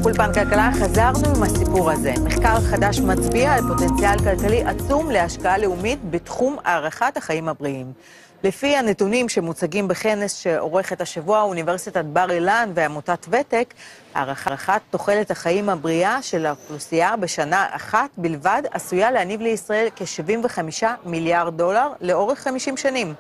אולפן כלכלה, חזרנו עם הסיפור הזה. מחקר חדש מצביע על פוטנציאל כלכלי עצום להשקעה לאומית בתחום הערכת החיים הבריאים. לפי הנתונים שמוצגים בכנס שעורכת השבוע אוניברסיטת בר אילן ועמותת ותק, הערכת תוחלת החיים הבריאה של האוכלוסייה בשנה אחת בלבד עשויה להניב לישראל כ-75 מיליארד דולר לאורך 50 שנים.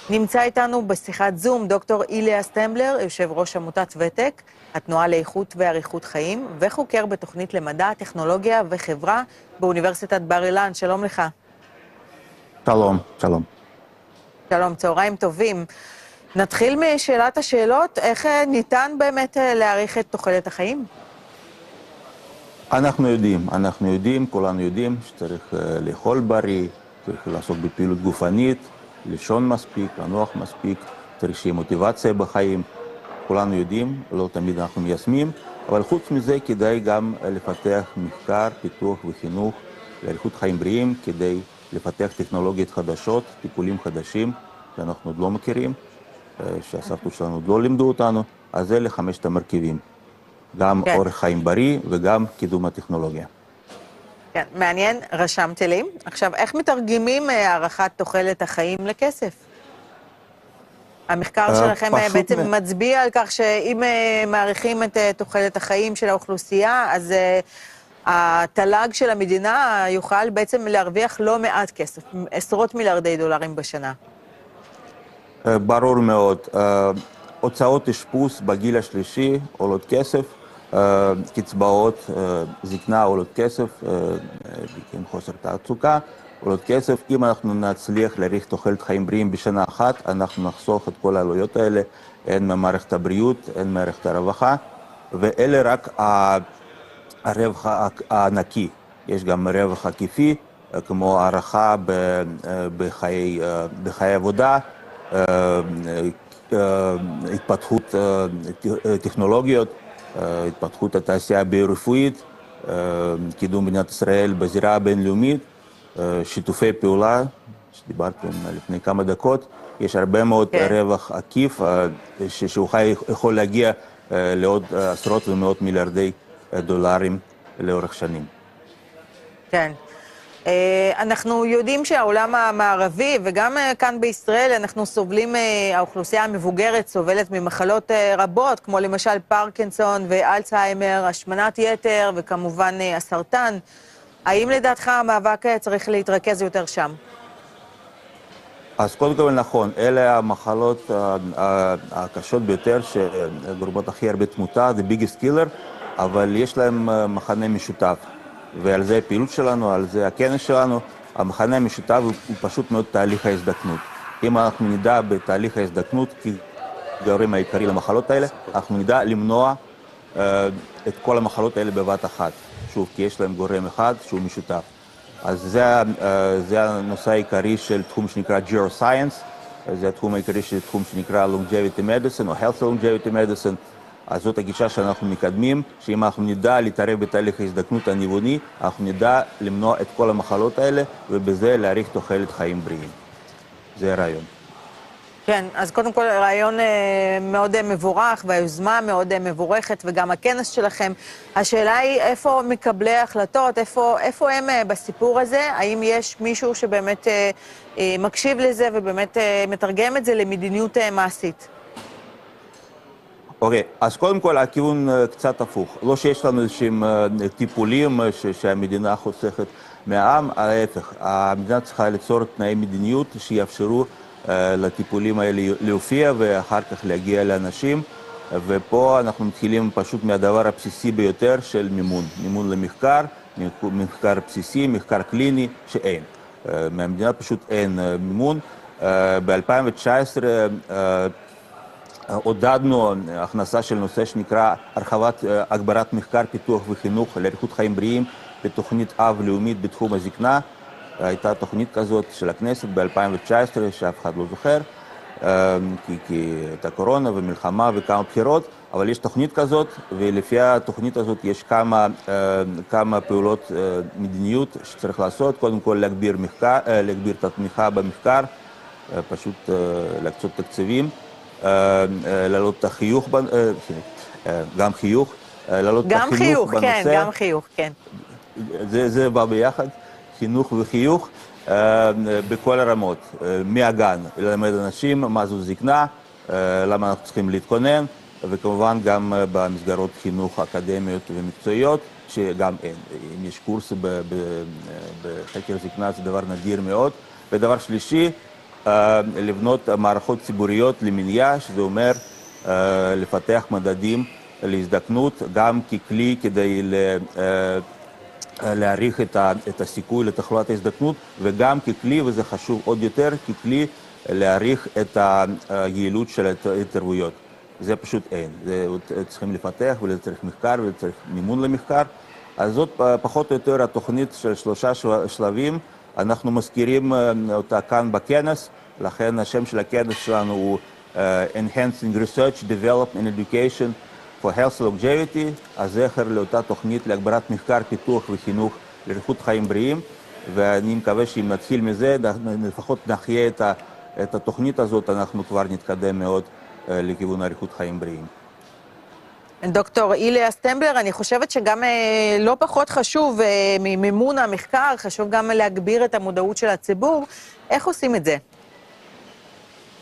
נמצא איתנו בשיחת זום דוקטור איליה סטמבלר, יושב ראש עמותת ותק, התנועה לאיכות ואריכות חיים, וחוקר בתוכנית למדע, טכנולוגיה וחברה באוניברסיטת בר אילן. שלום לך. שלום, שלום. שלום, צהריים טובים. נתחיל משאלת השאלות, איך ניתן באמת להעריך את תוחלת החיים? אנחנו יודעים, כולנו יודעים שצריך לאכול בריא, צריך לעסוק בפעילות גופנית, לישון מספיק, לנוח מספיק, צריך שיהיה מוטיבציה בחיים. כולנו יודעים, לא תמיד אנחנו מיישמים, אבל חוץ מזה כדאי גם לפתח מחקר, פיתוח וחינוך לאריכות חיים בריאים, כדי לפתח טכנולוגיות חדשות, טיפולים חדשים שאנחנו עוד לא מכירים, שהסבתות שלנו עוד לא לימדו אותנו, אז אלה 5 המרכיבים. גם אורח חיים בריא וגם קידום הטכנולוגיה. כן, מעניין, רשמתי לי. עכשיו, איך מתרגמים הערכת תוחלת החיים לכסף? המחקר שלכם בעצם מצביע על כך שאם מעריכים את תוחלת החיים של האוכלוסייה, אז התל"ג של המדינה יוכל בעצם להרוויח לא מעט כסף, עשרות מיליארדי דולרים בשנה. ברור מאוד. הוצאות אשפוז בגיל השלישי עולות כסף, קצבאות זקנה עולות כסף, בגין חוסר תעסוקה עולות כסף. אם אנחנו נצליח להאריך תוחלת חיים בריאים בשנה אחת, אנחנו נחסוך את כל העלויות האלה, הן ממערכת הבריאות, הן ממערכת הרווחה, ואלה רק הרווח הענקי. יש גם רווח עקיפי, כמו הערכה בחיי עבודה, התפתחות טכנולוגיות, התפתחות התעשייה הביו-רפואית, קידום מדינת ישראל בזירה הבינלאומית, שיתופי פעולה, שדיברתם לפני כמה דקות, יש הרבה מאוד רווח עקיף, שיכול להגיע לעוד עשרות ומאות מיליארדי דולרים לאורך שנים. כן. אנחנו יודעים שהעולם המערבי, וגם כאן בישראל, אנחנו סובלים, האוכלוסייה המבוגרת סובלת ממחלות רבות, כמו למשל פרקינסון ואלצהיימר, השמנת יתר וכמובן הסרטן. האם לדעתך המאבק צריך להתרכז יותר שם? אז קודם כל נכון, אלה המחלות הקשות ביותר שגורמות הכי הרבה תמותה, the biggest killer, אבל יש להם מכנה משותף. ועל זה הפעילות שלנו, על זה הכנס שלנו. המכנה המשותף הוא פשוט מאוד תהליך ההזדקנות. אם אנחנו נדע בתהליך ההזדקנות, כי גורם העיקרי למחלות האלה, אנחנו נדע למנוע את כל המחלות האלה בבת אחת. שוב, כי יש להם גורם אחד שהוא משותף. אז זה הנושא העיקרי של תחום שנקרא Geoscience, זה התחום העיקרי של תחום שנקרא Longevity Medicine או Health Longevity Medicine. אז זאת הגישה שאנחנו מקדמים, שאם אנחנו נדע להתערב בתהליך ההזדקנות הניווני, אנחנו נדע למנוע את כל המחלות האלה, ובזה להאריך תוחלת חיים בריאים. זה הרעיון. כן, אז קודם כל רעיון מאוד מבורך, והיוזמה מאוד מבורכת, וגם הכנס שלכם. השאלה היא איפה מקבלי ההחלטות, איפה הם בסיפור הזה? האם יש מישהו שבאמת מקשיב לזה ובאמת מתרגם את זה למדיניות מעשית? אוקיי, אז קודם כל הכיוון קצת הפוך. לא שיש לנו איזשהם טיפולים שהמדינה חוסכת מהעם, ההפך. המדינה צריכה ליצור תנאי מדיניות שיאפשרו לטיפולים האלה להופיע ואחר כך להגיע לאנשים. ופה אנחנו מתחילים פשוט מהדבר הבסיסי ביותר של מימון. מימון למחקר, מחקר בסיסי, מחקר קליני, שאין. מהמדינה פשוט אין מימון. ב-2019 עודדנו הכנסה של נושא שנקרא הגברת מחקר, פיתוח וחינוך לאריכות חיים בריאים בתוכנית אב לאומית בתחום הזקנה. הייתה תוכנית כזאת של הכנסת ב-2019 שאף אחד לא זוכר, כי הייתה קורונה ומלחמה וכמה בחירות, אבל יש תוכנית כזאת, ולפי התוכנית הזאת יש כמה פעולות מדיניות שצריך לעשות. קודם כל להגביר את התמיכה במחקר, פשוט להקצות תקציבים, להעלות את החיוך, גם חיוך, להעלות את גם החינוך חיוך, בנושא. כן, גם חיוך, כן. זה בא ביחד, חינוך וחיוך, בכל הרמות, מהגן, ללמד אנשים מה זו זקנה, למה אנחנו צריכים להתכונן, וכמובן גם במסגרות חינוך אקדמיות ומקצועיות, שגם אין. אם יש קורס בחקר זקנה זה דבר נדיר מאוד. ודבר שלישי, לבנות מערכות ציבוריות למניעה, שזה אומר לפתח מדדים להזדקנות, גם ככלי כדי להעריך את הסיכוי לתחלואת ההזדקנות, וגם ככלי, וזה חשוב עוד יותר, ככלי להעריך את היעילות של ההתערבויות. זה פשוט אין. צריכים לפתח ולצריך מחקר ולצריך מימון למחקר. אז זאת פחות או יותר התוכנית של 3 שלבים. אנחנו מזכירים אותה כאן בכנס, לכן השם של הכנס שלנו הוא Enhancing Research, Development and Education for Health Longevity, הזכר לאותה תוכנית להגברת מחקר, פיתוח וחינוך לאריכות חיים בריאים, ואני מקווה שאם נתחיל מזה, לפחות נחיה את התוכנית הזאת, אנחנו כבר נתקדם מאוד לכיוון אריכות חיים בריאים. דוקטור איליה סטמבלר, אני חושבת שגם לא פחות חשוב ממימון המחקר, חשוב גם להגביר את המודעות של הציבור. איך עושים את זה?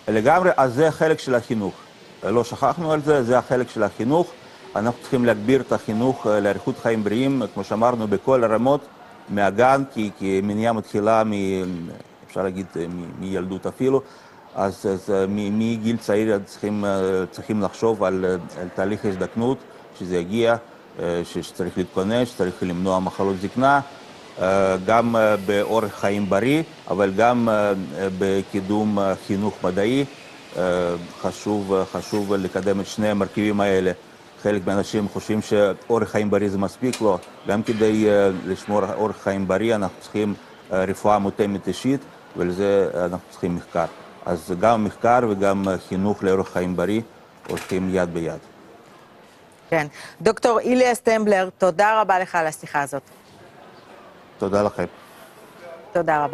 לגמרי, אז זה החלק של החינוך. לא שכחנו על זה, זה החלק של החינוך. אנחנו צריכים להגביר את החינוך לאריכות חיים בריאים, כמו שאמרנו, בכל הרמות, מהגן, כי מניעה מתחילה, אפשר להגיד, מילדות אפילו. אז מגיל צעיר צריכים לחשוב על תהליך הזדקנות, שזה יגיע, שצריך להתכונן, שצריך למנוע מחלות זקנה, גם באורח חיים בריא, אבל גם בקידום חינוך מדעי. חשוב לקדם את שני המרכיבים האלה. חלק מהאנשים חושבים שאורח חיים בריא זה מספיק, לא. גם כדי לשמור אורח חיים בריא אנחנו צריכים רפואה מותאמת אישית, ולזה אנחנו צריכים מחקר. אז גם מחקר וגם חינוך לאורח חיים בריא הולכים יד ביד. כן. דוקטור איליה סטמבלר, תודה רבה לך על השיחה הזאת. תודה לכם. תודה רבה.